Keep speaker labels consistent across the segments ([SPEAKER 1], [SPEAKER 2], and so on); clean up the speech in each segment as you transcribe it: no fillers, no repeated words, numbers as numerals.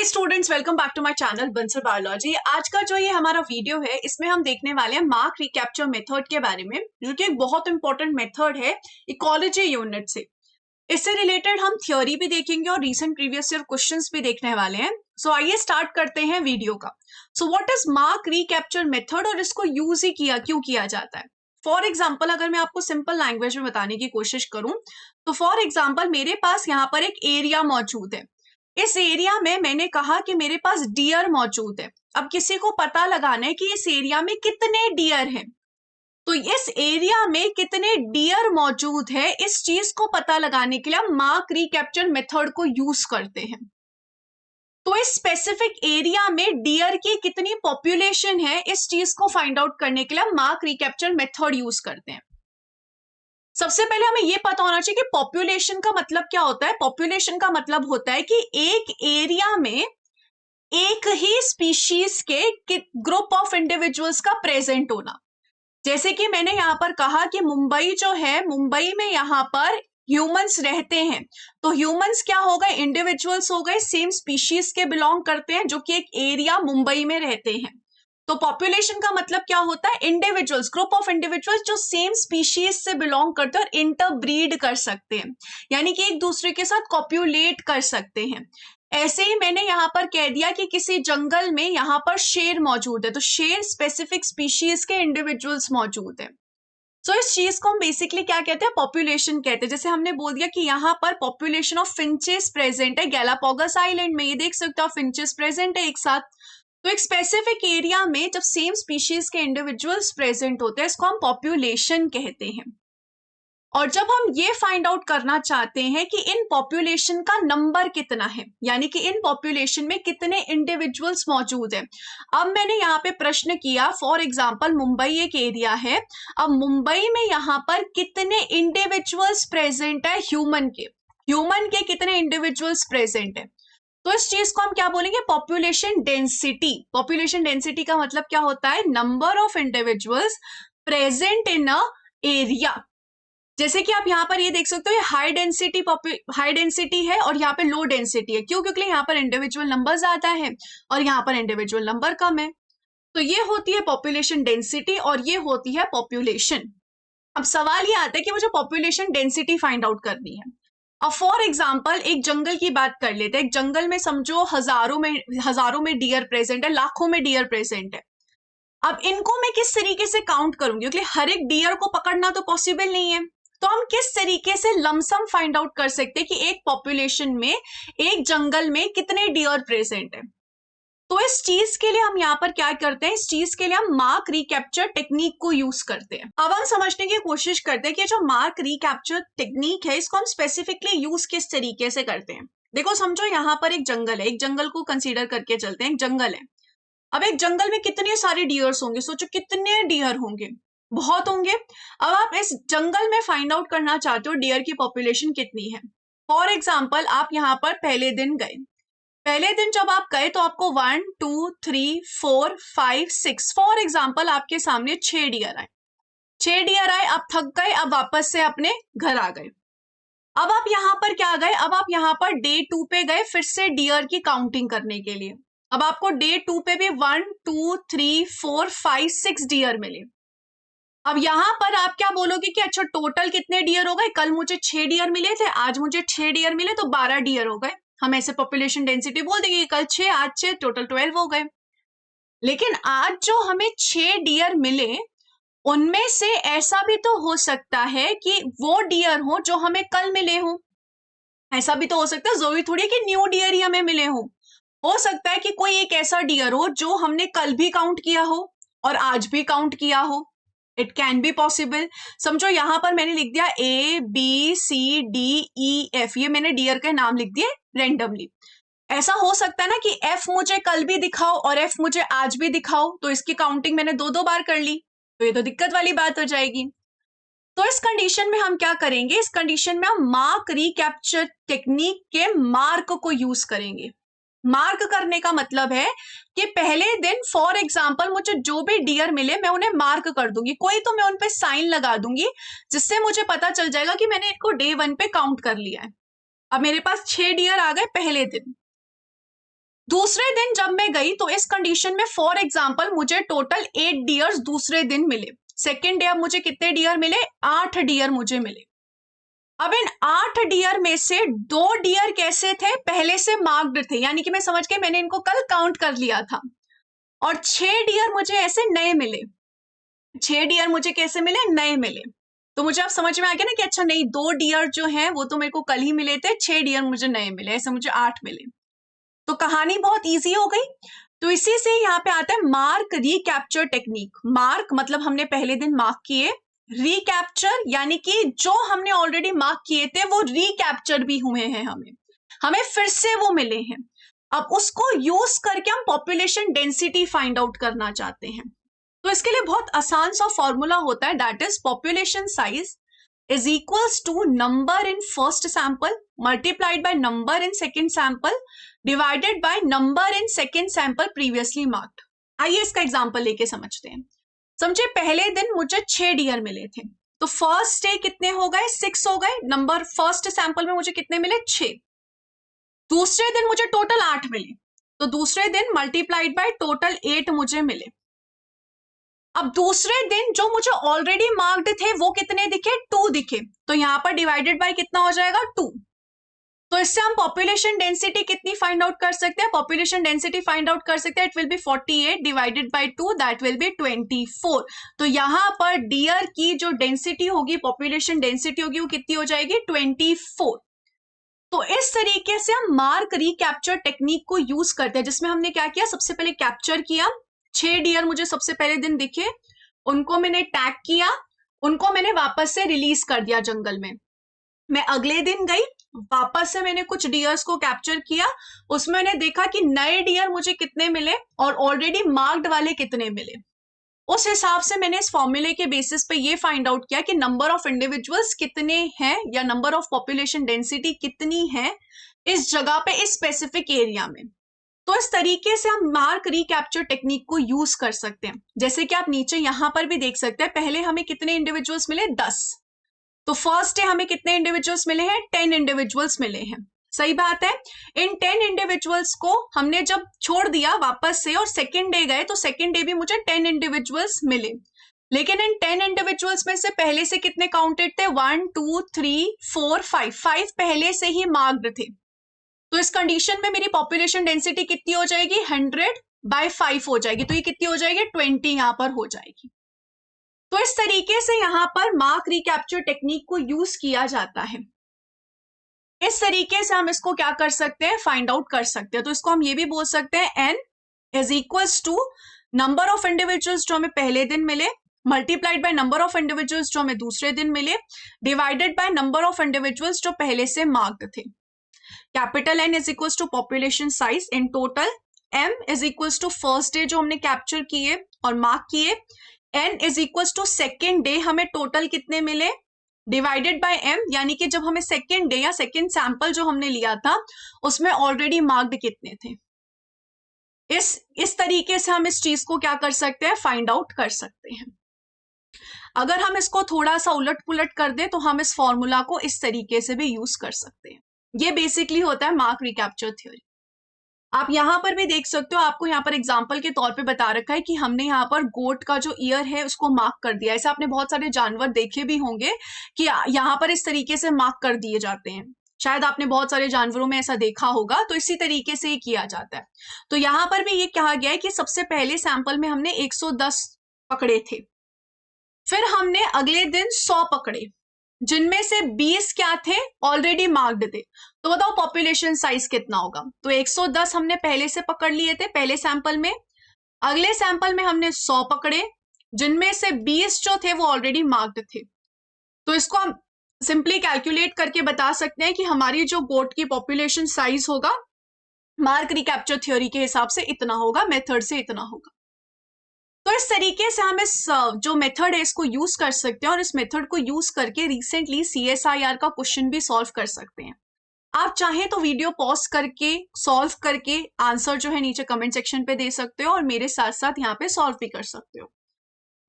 [SPEAKER 1] Hey students, welcome back to my channel Bansal biology. आज का जो ये हमारा वीडियो है इसमें हम देखने वाले हैं मार्क रिकैप्चर मेथड के बारे में, जो कि एक बहुत इंपॉर्टेंट मेथड है इकोलॉजी यूनिट से। इससे रिलेटेड हम थ्योरी भी देखेंगे और रीसेंट प्रीवियस ईयर क्वेश्चंस भी देखने वाले हैं। सो आइए स्टार्ट करते हैं वीडियो का। So what is mark recapture method और इसको यूज ही क्यों किया जाता है। फॉर एग्जाम्पल, अगर मैं आपको सिंपल लैंग्वेज में बताने की कोशिश करूं तो फॉर एग्जाम्पल मेरे पास यहाँ पर एक एरिया मौजूद है। इस एरिया में मैंने कहा कि मेरे पास डियर मौजूद है। अब किसी को पता लगाना है कि इस एरिया में कितने डियर हैं, तो इस एरिया में कितने डियर मौजूद है, इस चीज को पता लगाने के लिए हम मार्क रिकैप्चर मेथड को यूज करते हैं। तो इस स्पेसिफिक एरिया में डियर की कितनी पॉपुलेशन है, इस चीज को फाइंड आउट करने के लिए हम मार्क रिकैप्चर मेथड यूज करते हैं। सबसे पहले हमें यह पता होना चाहिए कि पॉपुलेशन का मतलब क्या होता है। पॉपुलेशन का मतलब होता है कि एक एरिया में एक ही स्पीशीज के ग्रुप ऑफ इंडिविजुअल्स का प्रेजेंट होना। जैसे कि मैंने यहाँ पर कहा कि मुंबई जो है, मुंबई में यहाँ पर ह्यूमंस रहते हैं, तो ह्यूमंस क्या हो गए, इंडिविजुअल्स हो गए, सेम स्पीशीज के बिलोंग करते हैं, जो कि एक एरिया मुंबई में रहते हैं। तो पॉपुलेशन का मतलब क्या होता है, इंडिविजुअल्स, ग्रुप ऑफ इंडिविजुअल्स जो सेम स्पीशीज से बिलोंग करते हैं और इंटरब्रीड कर सकते हैं, यानी कि एक दूसरे के साथ कॉप्युलेट कर सकते हैं। ऐसे ही मैंने यहाँ पर कह दिया कि किसी जंगल में यहाँ पर शेर मौजूद है, तो शेर स्पेसिफिक स्पीशीज के इंडिविजुअल्स मौजूद है। सो इस चीज को हम बेसिकली क्या कहते हैं, पॉपुलेशन कहते हैं। जैसे हमने बोल दिया कि यहाँ पर पॉपुलेशन ऑफ फिंचेस प्रेजेंट है गैलापागोस आइलैंड में, ये देख सकते हो फिंचेस प्रेजेंट है एक साथ। तो एक स्पेसिफिक एरिया में जब सेम स्पीशीज के इंडिविजुअल्स प्रेजेंट होते हैं, इसको हम पॉपुलेशन कहते हैं। और जब हम ये फाइंड आउट करना चाहते हैं कि इन पॉपुलेशन का नंबर कितना है, यानी कि इन पॉपुलेशन में कितने इंडिविजुअल्स मौजूद हैं। अब मैंने यहाँ पे प्रश्न किया, फॉर एग्जांपल मुंबई एक एरिया है, अब मुंबई में यहाँ पर कितने इंडिविजुअल्स प्रेजेंट है, ह्यूमन के कितने इंडिविजुअल्स प्रेजेंट है। तो इस चीज को हम क्या बोलेंगे, पॉपुलेशन डेंसिटी। पॉपुलेशन डेंसिटी का मतलब क्या होता है, number of individuals present in a area. जैसे कि आप यहाँ पर ये देख सकते हो, ये हाई डेंसिटी है और यहाँ पे लो डेंसिटी है। क्यों? क्योंकि यहाँ पर इंडिविजुअल नंबर ज्यादा है और यहाँ पर इंडिविजुअल नंबर कम है। तो ये होती है पॉपुलेशन डेंसिटी और ये होती है पॉपुलेशन। अब सवाल ये आता है कि मुझे पॉपुलेशन डेंसिटी फाइंड आउट करनी है। अब फॉर एग्जाम्पल एक जंगल की बात कर लेते हैं। एक जंगल में समझो हजारों में डियर प्रेजेंट है, लाखों में डियर प्रेजेंट है। अब इनको मैं किस तरीके से काउंट करूंगी, क्योंकि हर एक डियर को पकड़ना तो पॉसिबल नहीं है। तो हम किस तरीके से लमसम फाइंड आउट कर सकते हैं कि एक पॉपुलेशन में, एक जंगल में कितने डियर प्रेजेंट है। तो इस चीज के लिए हम यहाँ पर क्या करते हैं, इस चीज के लिए हम मार्क रिकैप्चर टेक्निक को यूज करते हैं। अब हम समझने की कोशिश करते हैं कि जो मार्क रिकैप्चर टेक्निक है, इसको हम स्पेसिफिकली यूज किस तरीके से करते हैं। देखो समझो यहाँ पर एक जंगल है, एक जंगल को कंसीडर करके चलते हैं, एक जंगल है। अब एक जंगल में कितने सारे डियर्स होंगे, सोचो कितने डियर होंगे, बहुत होंगे। अब आप इस जंगल में फाइंड आउट करना चाहते हो डियर की पॉपुलेशन कितनी है। फॉर एग्जाम्पल आप यहाँ पर पहले दिन गए, पहले दिन जब आप गए तो आपको 1 2 3 4 5 6 फॉर एग्जाम्पल आपके सामने 6 डियर आए। 6 डियर आए, आप थक गए, अब वापस से अपने घर आ गए। अब आप यहाँ पर क्या गए, अब आप यहाँ पर डे 2 पे गए फिर से डियर की काउंटिंग करने के लिए। अब आपको डे 2 पे भी 1 2 3 4 5 6 डियर मिले। अब यहाँ पर आप क्या बोलोगे कि अच्छा टोटल कितने डियर हो गए, कल मुझे 6 डियर मिले थे, आज मुझे 6 डियर मिले तो 12 डियर हो गए। हम ऐसे पॉपुलेशन डेंसिटी बोल देंगे, कल 6 आज 6 टोटल 12 हो गए। लेकिन आज जो हमें 6 डियर मिले, उनमें से ऐसा भी तो हो सकता है कि वो डियर हो जो हमें कल मिले हो। ऐसा भी तो हो सकता है, जरूरी थोड़ी कि न्यू डियर ही हमें मिले हो सकता है कि कोई एक ऐसा डियर हो जो हमने कल भी काउंट किया हो और आज भी काउंट किया हो। It can be possible. समझो यहाँ पर मैंने लिख दिया ABCDEF, ये मैंने डियर के नाम लिख दिए रेंडमली। ऐसा हो सकता है ना कि F मुझे कल भी दिखाओ और F मुझे आज भी दिखाओ, तो इसकी काउंटिंग मैंने 2 बार कर ली, तो ये तो दिक्कत वाली बात हो जाएगी। तो इस कंडीशन में हम क्या करेंगे, इस कंडीशन में हम मार्क रिकैप्चर टेक्निक के मार्क को यूज करेंगे। मार्क करने का मतलब है कि पहले दिन फॉर एग्जाम्पल मुझे जो भी डियर मिले मैं उन्हें मार्क कर दूंगी, कोई तो मैं उन पे साइन लगा दूंगी, जिससे मुझे पता चल जाएगा कि मैंने इनको डे 1 पे काउंट कर लिया है। अब मेरे पास 6 डियर आ गए पहले दिन। दूसरे दिन जब मैं गई तो इस कंडीशन में फॉर एग्जाम्पल मुझे टोटल 8 डियर्स दूसरे दिन मिले। सेकेंड डे अब मुझे कितने डियर मिले? 8 डियर मुझे मिले। अब इन 8 डियर में से 2 डियर कैसे थे? पहले से मार्क्ड थे, यानी कि मैं समझ के मैंने इनको कल काउंट कर लिया था। और 6 डियर मुझे ऐसे नए मिले। 6 डियर मुझे कैसे मिले? नए मिले। तो मुझे अब समझ में आ गया ना कि अच्छा नहीं, 2 डियर जो हैं वो तो मेरे को कल ही मिले थे, 6 डियर मुझे नए मिले, ऐसे मुझे 8 मिले। तो कहानी बहुत इजी हो गई। तो इसी से यहाँ पे आता है मार्क रिकैप्चर टेक्निक। मार्क मतलब हमने पहले दिन मार्क किए, रिकैप्चर यानी कि जो हमने ऑलरेडी मार्क किए थे वो रिकैप्चर भी हुए हैं, हमें फिर से वो मिले हैं। अब उसको यूज करके हम पॉपुलेशन डेंसिटी फाइंड आउट करना चाहते हैं। तो इसके लिए बहुत आसान सा फॉर्मूला होता है, that is population size is equals to number in first sample multiplied by number in second sample divided by number in second sample previously marked। आइए इसका एग्जांपल लेके समझते हैं। समझे, पहले दिन मुझे 6 डियर मिले थे, तो फर्स्ट डे कितने हो गए? 6 हो गए। नंबर फर्स्ट सैंपल में मुझे कितने मिले? 6। दूसरे दिन मुझे टोटल 8 मिले, तो दूसरे दिन मल्टीप्लाइड बाय टोटल 8 मुझे मिले। अब दूसरे दिन जो मुझे ऑलरेडी मार्क्ड थे वो कितने दिखे? 2 दिखे, तो यहां पर डिवाइडेड बाय कितना हो जाएगा? 2। तो इससे हम पॉपुलेशन डेंसिटी कितनी फाइंड आउट कर सकते हैं? पॉपुलेशन डेंसिटी फाइंड आउट कर सकते हैं, it will be 48 divided by 2, that will be 24। तो यहां पर डियर की जो डेंसिटी होगी, पॉपुलेशन डेंसिटी होगी, वो कितनी हो जाएगी? 24। तो इस तरीके से हम मार्क रिकैप्चर टेक्निक को यूज करते हैं, जिसमें हमने क्या किया? सबसे पहले कैप्चर किया, 6 डियर मुझे सबसे पहले दिन दिखे, उनको मैंने टैग किया, उनको मैंने वापस से रिलीज कर दिया जंगल में। मैं अगले दिन गई, वापस से मैंने कुछ डियर्स को कैप्चर किया, उसमें मैंने देखा कि नए डियर मुझे कितने मिले और ऑलरेडी मार्क्ड वाले कितने मिले। उस हिसाब से मैंने इस फॉर्मूले के बेसिस पे ये फाइंड आउट किया कि नंबर ऑफ इंडिविजुअल्स कितने हैं या नंबर ऑफ पॉपुलेशन डेंसिटी कितनी है इस जगह पे, इस स्पेसिफिक एरिया में। तो इस तरीके से हम मार्क रिकैप्चर टेक्निक को यूज कर सकते हैं। जैसे कि आप नीचे यहां पर भी देख सकते हैं, पहले हमें कितने इंडिविजुअल्स मिले? 10। तो फर्स्ट डे हमें कितने इंडिविजुअल्स मिले हैं? 10 इंडिविजुअल्स मिले हैं। सही बात है। इन 10 इंडिविजुअल्स को हमने जब छोड़ दिया वापस से और सेकेंड डे गए, तो सेकेंड डे भी मुझे 10 इंडिविजुअल्स मिले, लेकिन इन 10 इंडिविजुअल्स में से पहले से कितने काउंटेड थे? 1 2 3 4 5 पहले से ही मार्क्ड थे। तो इस कंडीशन में मेरी पॉपुलेशन डेंसिटी कितनी हो जाएगी? 100/5 हो जाएगी। तो ये कितनी हो जाएगी? 20 यहां पर हो जाएगी। तो इस तरीके से यहां पर मार्क रिकैप्चर टेक्निक को यूज किया जाता है। इस तरीके से हम इसको क्या कर सकते हैं? फाइंड आउट कर सकते हैं। तो इसको हम ये भी बोल सकते हैं, n is equals to number of individuals जो हमें पहले दिन मिले multiplied by number of individuals जो हमें दूसरे दिन मिले divided by number of individuals जो पहले से मार्क्ड थे। Capital N is equals to population size in total, M is equals to first day जो हमने कैप्चर किए और मार्क किए, N is equals to second day हमें टोटल कितने मिले डिवाइडेड बाय M, यानी कि जब हमें सेकेंड डे या सेकेंड सैंपल जो हमने लिया था उसमें ऑलरेडी मार्क्ड कितने थे। इस तरीके से हम इस चीज को क्या कर सकते हैं? फाइंड आउट कर सकते हैं। अगर हम इसको थोड़ा सा उलट पुलट कर दें तो हम इस फॉर्मूला को इस तरीके से भी यूज कर सकते हैं। ये बेसिकली होता है मार्क रिकैप्चर थ्योरी। आप यहां पर भी देख सकते हो, आपको यहाँ पर एग्जांपल के तौर पे बता रखा है कि हमने यहाँ पर गोट का जो ईयर है उसको मार्क कर दिया। ऐसे आपने बहुत सारे जानवर देखे भी होंगे कि यहाँ पर इस तरीके से मार्क कर दिए जाते हैं, शायद आपने बहुत सारे जानवरों में ऐसा देखा होगा। तो इसी तरीके से ही किया जाता है। तो यहाँ पर भी ये कहा गया है कि सबसे पहले सैंपल में हमने 110 पकड़े थे, फिर हमने अगले दिन 100 पकड़े, जिनमें से 20 क्या थे? ऑलरेडी मार्क्ड थे। तो बताओ पॉपुलेशन साइज कितना होगा? तो 110 हमने पहले से पकड़ लिए थे पहले सैंपल में, अगले सैंपल में हमने 100 पकड़े, जिनमें से 20 जो थे वो ऑलरेडी मार्क्ड थे। तो इसको हम सिंपली कैलकुलेट करके बता सकते हैं कि हमारी जो गोट की पॉपुलेशन साइज होगा मार्क रिकैप्चर थ्योरी के हिसाब से इतना होगा, मेथड से इतना होगा। तो इस तरीके से हम इस जो मेथड है इसको यूज कर सकते हैं और इस मेथड को यूज करके रिसेंटली CSIR का क्वेश्चन भी सॉल्व कर सकते हैं। आप चाहें तो वीडियो पॉज करके सॉल्व करके आंसर जो है नीचे कमेंट सेक्शन पे दे सकते हो और मेरे साथ साथ यहाँ पे सॉल्व भी कर सकते हो।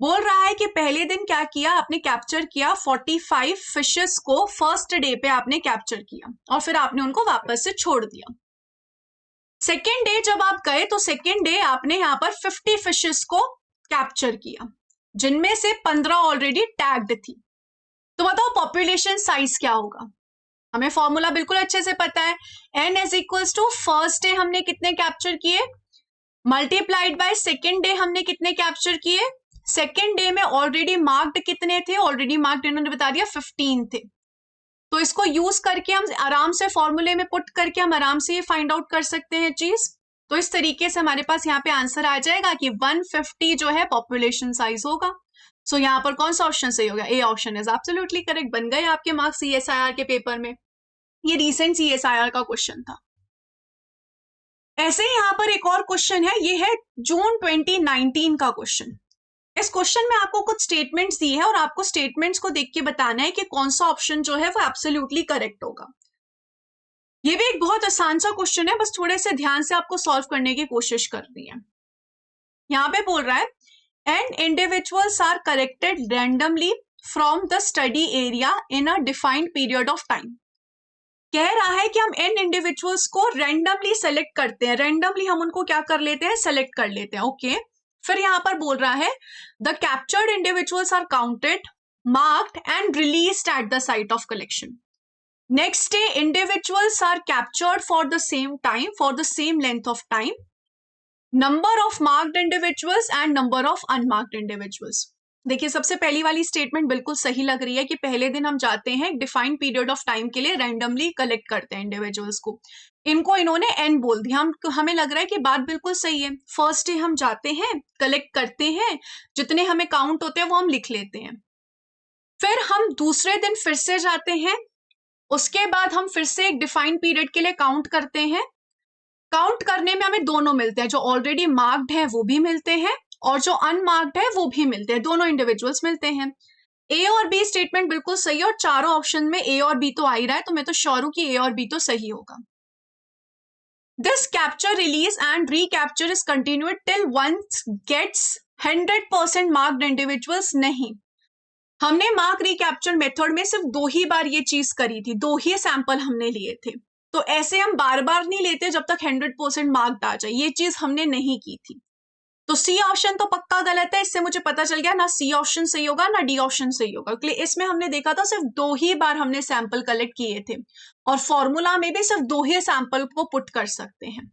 [SPEAKER 1] बोल रहा है कि पहले दिन क्या किया आपने? कैप्चर किया 45 फिशेस को, फर्स्ट डे पे आपने कैप्चर किया और फिर आपने उनको वापस से छोड़ दिया। सेकेंड डे जब आप गए तो सेकेंड डे आपने यहाँ पर 50 फिशेस को कैप्चर किया, जिनमें से 15 ऑलरेडी टैग्ड थी। तो बताओ पॉपुलेशन साइज क्या होगा? हमें फॉर्मूला बिल्कुल अच्छे से पता है, n is equals to first day हमने कितने कैप्चर किए मल्टीप्लाइड बाय सेकेंड डे हमने कितने कैप्चर किए। सेकेंड डे में ऑलरेडी मार्क्ड कितने थे? ऑलरेडी मार्क्ड इन्होंने बता दिया 15 थे। तो इसको यूज करके हम आराम से फॉर्मूले में पुट करके हम आराम से ये फाइंड आउट कर सकते हैं चीज। तो इस तरीके से हमारे पास यहाँ पे आंसर आ जाएगा कि 150 जो है पॉपुलेशन साइज होगा। सो यहाँ पर कौन सा ऑप्शन सही होगा? A option is absolutely correct. बन गए आपके मार्क्स CSIR के पेपर में। ये रिसेंट CSIR का क्वेश्चन था। ऐसे ही यहाँ पर एक और क्वेश्चन है, ये है जून 2019 का क्वेश्चन। इस क्वेश्चन में आपको कुछ स्टेटमेंट्स दी है और आपको स्टेटमेंट्स को देख के बताना है कि कौन सा ऑप्शन जो है वो एब्सोल्युटली करेक्ट होगा। ये भी एक बहुत आसान सा क्वेश्चन है, बस थोड़े से ध्यान से आपको सॉल्व करने की कोशिश करनी है। यहाँ पे बोल रहा है and individuals are corrected randomly from the study area in a defined period of time. कह रहा है कि हम n इंडिविजुअल्स को रैंडमली सेलेक्ट करते हैं, रैंडमली हम उनको क्या कर लेते हैं? सेलेक्ट कर लेते हैं। ओके फिर यहां पर बोल रहा है the captured individuals are counted, marked and released at the site of collection. Next day individuals are captured for the same time, for the same length of time, number of marked individuals and number of unmarked individuals. देखिए सबसे पहली वाली statement बिल्कुल सही लग रही है कि पहले दिन हम जाते हैं डिफाइंड पीरियड ऑफ टाइम के लिए, रैंडमली कलेक्ट करते हैं इंडिविजुअल्स को। इनको इन्होंने n बोल दिया, हमें लग रहा है कि बात बिल्कुल सही है। फर्स्ट डे हम जाते हैं, कलेक्ट करते हैं, जितने हमें काउंट होते हैं वो हम लिख लेते हैं। फिर हम दूसरे दिन फिर से जाते हैं, उसके बाद हम फिर से एक डिफाइंड पीरियड के लिए काउंट करते हैं। काउंट करने में हमें दोनों मिलते हैं, जो ऑलरेडी मार्क्ड है वो भी मिलते हैं और जो अनमार्क्ड है वो भी मिलते हैं, दोनों इंडिविजुअल्स मिलते हैं। ए और बी स्टेटमेंट बिल्कुल सही है और चारों ऑप्शन में ए और बी तो आ ही रहा है, तो मैं तो श्योर हूं कि ए और बी तो सही होगा। This capture release and recapture is continued till once gets 100% marked individuals. नहीं, हमने मार्क रिकैप्चर मेथड में सिर्फ 2 ही बार ये चीज करी थी, 2 ही सैंपल हमने लिए थे। तो ऐसे हम बार बार नहीं लेते जब तक 100% मार्क्ड आ जाए, ये चीज हमने नहीं की थी। तो सी ऑप्शन तो पक्का गलत है। इससे मुझे पता चल गया ना सी ऑप्शन सही होगा ना डी ऑप्शन सही होगा, क्योंकि इसमें हमने देखा था सिर्फ 2 ही बार हमने सैंपल कलेक्ट किए थे और फॉर्मूला में भी सिर्फ 2 ही सैंपल को पुट कर सकते हैं।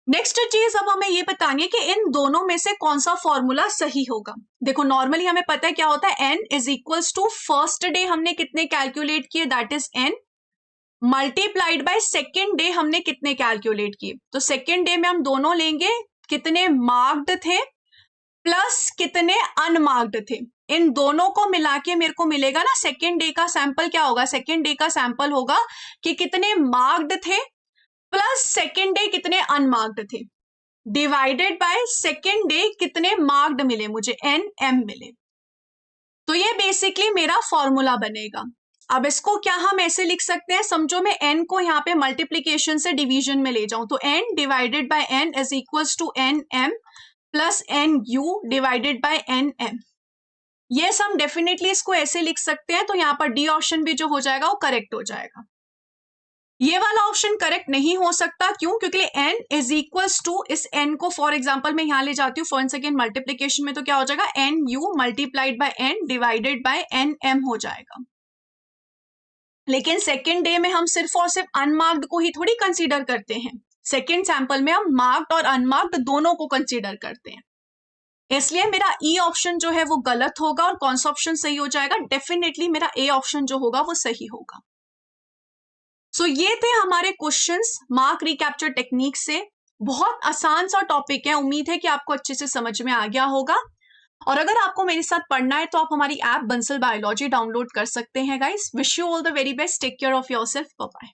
[SPEAKER 1] नेक्स्ट चीज अब हमें ये बतानी है कि इन दोनों में से कौन सा फॉर्मूला सही होगा। देखो नॉर्मली हमें पता है क्या होता है, n is equals to first day हमने कितने कैलकुलेट किए, that is n, multiplied by second day हमने कितने कैलकुलेट किए। तो सेकेंड डे में हम दोनों लेंगे, कितने मार्क्ड थे प्लस कितने अनमार्क्ड थे, इन दोनों को मिला के मेरे को मिलेगा ना सेकेंड डे का सैंपल। क्या होगा? सेकेंड डे का सैंपल होगा कि कितने मार्क्ड थे प्लस सेकेंड डे कितने अनमार्क्ड थे, डिवाइडेड बाय सेकेंड डे कितने मार्क्ड मिले मुझे, NM मिले। तो ये बेसिकली मेरा फॉर्मूला बनेगा। अब इसको क्या हम ऐसे लिख सकते हैं, समझो मैं n को यहाँ पे मल्टीप्लीकेशन से डिवीजन में ले जाऊं, तो n divided by n is equals to NM plus NU divided by NM। ये हम डेफिनेटली इसको ऐसे लिख सकते हैं, तो यहाँ पर डी ऑप्शन भी जो हो जाएगा वो करेक्ट हो जाएगा। ये वाला ऑप्शन करेक्ट नहीं हो सकता, क्यों? क्योंकि n इज इक्वल्स टू, इस n को फॉर एग्जांपल मैं यहाँ ले जाती हूँ फॉर सेकेंड मल्टीप्लीकेशन में, तो क्या हो जाएगा, NU multiplied by n divided by NM हो जाएगा। लेकिन सेकेंड डे में हम सिर्फ और सिर्फ अनमार्क्ड को ही थोड़ी कंसीडर करते हैं, सेकेंड सैंपल में हम मार्क्ड और अनमार्क्ड दोनों को कंसीडर करते हैं। इसलिए मेरा ई ऑप्शन जो है वो गलत होगा और कौन सा ऑप्शन सही हो जाएगा, डेफिनेटली मेरा ए ऑप्शन जो होगा वो सही होगा। सो ये थे हमारे क्वेश्चंस मार्क रिकैप्चर टेक्निक से। बहुत आसान सा टॉपिक है, उम्मीद है कि आपको अच्छे से समझ में आ गया होगा। और अगर आपको मेरे साथ पढ़ना है तो आप हमारी ऐप बंसल बायोलॉजी डाउनलोड कर सकते हैं guys. Wish you all the very best, take care of yourself, bye bye.